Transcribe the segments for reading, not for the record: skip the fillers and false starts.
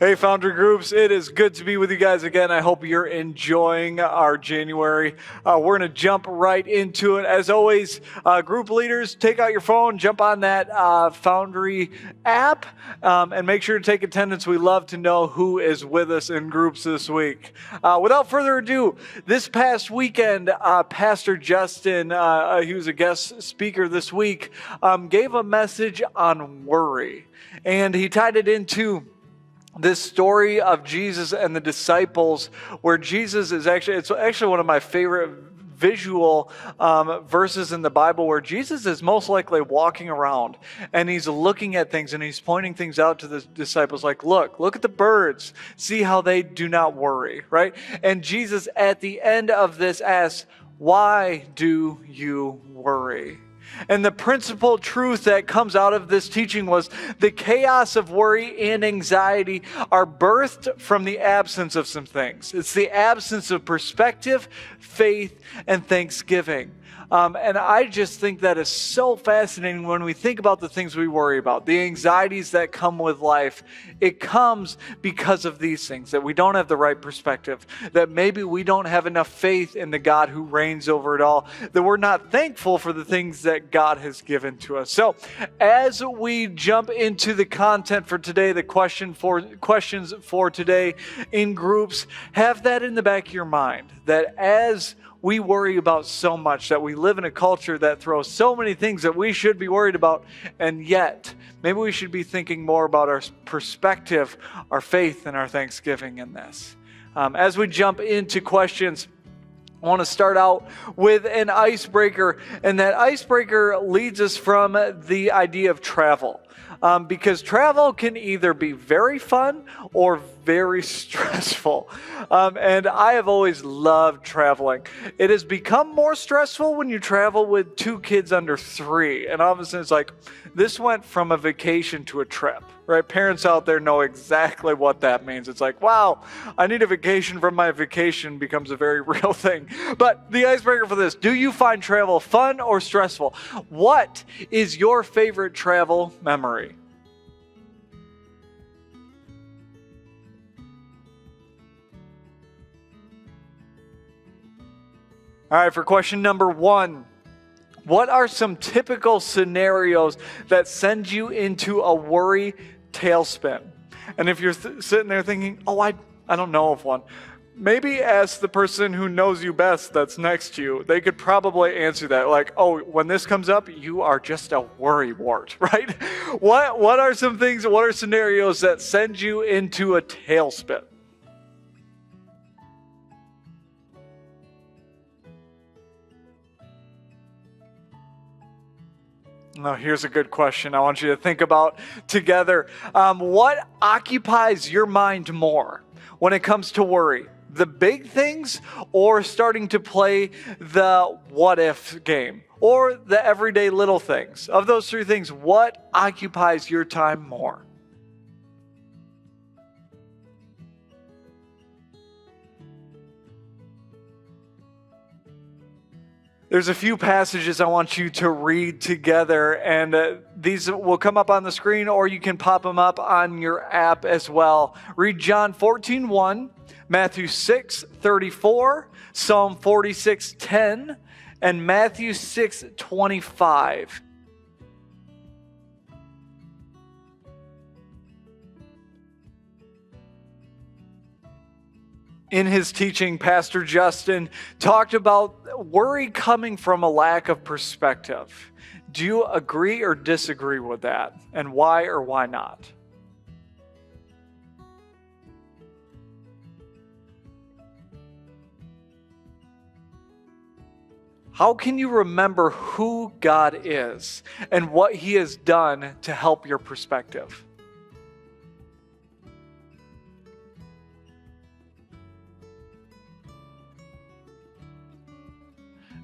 Hey, Foundry Groups, it is good to be with you guys again. I hope you're enjoying our January. We're going to jump right into it. As always, group leaders, take out your phone, jump on that Foundry app, and make sure to take attendance. We love to know who is with us in groups this week. Without further ado, this past weekend, Pastor Justin, he was a guest speaker this week, gave a message on worry. And he tied it into this story of Jesus and the disciples, where Jesus is it's actually one of my favorite visual verses in the Bible, where Jesus is most likely walking around and he's looking at things and he's pointing things out to the disciples like, look at the birds, see how they do not worry, right? And Jesus at the end of this asks, why do you worry? And the principal truth that comes out of this teaching was the chaos of worry and anxiety are birthed from the absence of some things. It's the absence of perspective, faith, and thanksgiving. And I just think that is so fascinating when we think about the things we worry about, the anxieties that come with life. It comes because of these things, that we don't have the right perspective, that maybe we don't have enough faith in the God who reigns over it all, that we're not thankful for the things that God has given to us. So as we jump into the content for today, the questions for today in groups, have that in the back of your mind, that as we worry about so much, that we live in a culture that throws so many things that we should be worried about, and yet maybe we should be thinking more about our perspective, our faith, and our thanksgiving in this. As we jump into questions, I want to start out with an icebreaker, and that icebreaker leads us from the idea of travel. Because travel can either be very fun or very stressful. And I have always loved traveling. It has become more stressful when you travel with 2 kids under 3. And obviously it's like, this went from a vacation to a trip, right? Parents out there know exactly what that means. It's like, wow, I need a vacation from my vacation becomes a very real thing. But the icebreaker for this, do you find travel fun or stressful? What is your favorite travel memory? All right, for question number 1, what are some typical scenarios that send you into a worry tailspin? And if you're sitting there thinking, I don't know of one, maybe ask the person who knows you best that's next to you. They could probably answer that. Like, when this comes up, you are just a worrywart, right? What are some things, what are scenarios that send you into a tailspin? Now, here's a good question I want you to think about together. What occupies your mind more when it comes to worry? The big things, or starting to play the what if game, or the everyday little things? Of those 3 things, what occupies your time more? There's a few passages I want you to read together, and these will come up on the screen, or you can pop them up on your app as well. Read John 14:1, Matthew 6:34, Psalm 46:10, and Matthew 6:25. In his teaching, Pastor Justin talked about worry coming from a lack of perspective. Do you agree or disagree with that? And why or why not? How can you remember who God is and what He has done to help your perspective?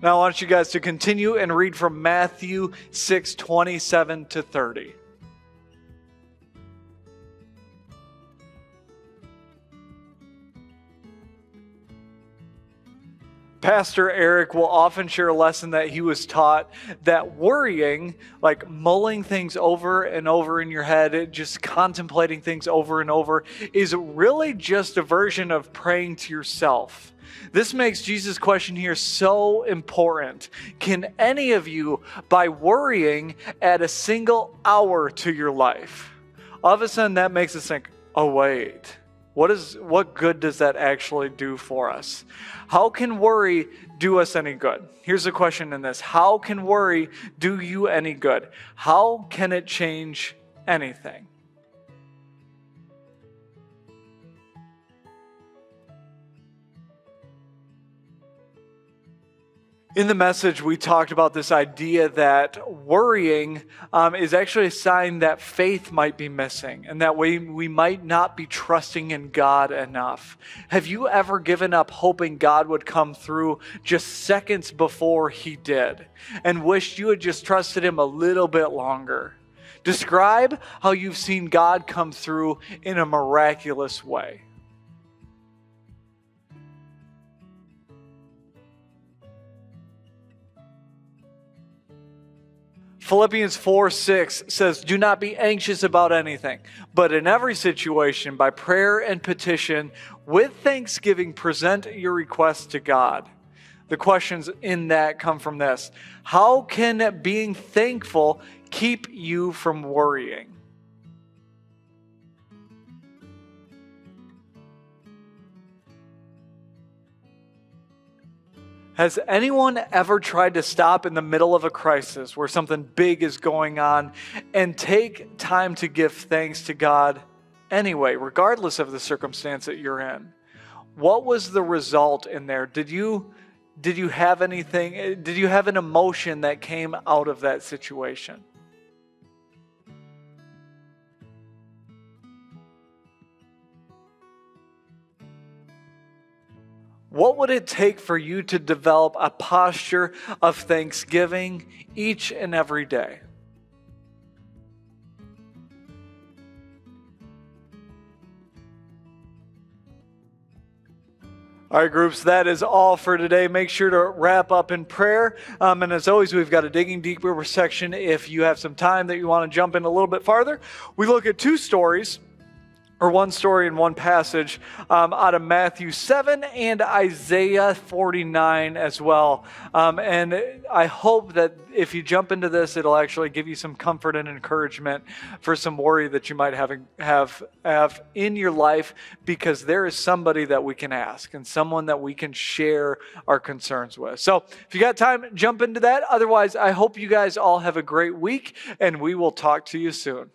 Now I want you guys to continue and read from Matthew 6:27-30. Pastor Eric will often share a lesson that he was taught that worrying, like mulling things over and over in your head, just contemplating things over and over, is really just a version of praying to yourself. This makes Jesus' question here so important. Can any of you, by worrying, add a single hour to your life? All of a sudden, that makes us think, oh, wait. What good does that actually do for us? How can worry do us any good? Here's the question in this. How can worry do you any good? How can it change anything? In the message, we talked about this idea that worrying is actually a sign that faith might be missing and that we might not be trusting in God enough. Have you ever given up hoping God would come through just seconds before He did and wished you had just trusted Him a little bit longer? Describe how you've seen God come through in a miraculous way. Philippians 4:6 says, do not be anxious about anything, but in every situation, by prayer and petition, with thanksgiving, present your requests to God. The questions in that come from this. How can being thankful keep you from worrying? Has anyone ever tried to stop in the middle of a crisis where something big is going on and take time to give thanks to God anyway, regardless of the circumstance that you're in? What was the result in there? Did you have anything? Did you have an emotion that came out of that situation? What would it take for you to develop a posture of thanksgiving each and every day? All right, groups, that is all for today. Make sure to wrap up in prayer. And as always, we've got a Digging Deeper section if you have some time that you want to jump in a little bit farther. We look at two stories, or one story in one passage out of Matthew 7 and Isaiah 49 as well. And I hope that if you jump into this, it'll actually give you some comfort and encouragement for some worry that you might have in your life, because there is somebody that we can ask and someone that we can share our concerns with. So if you got time, jump into that. Otherwise, I hope you guys all have a great week, and we will talk to you soon.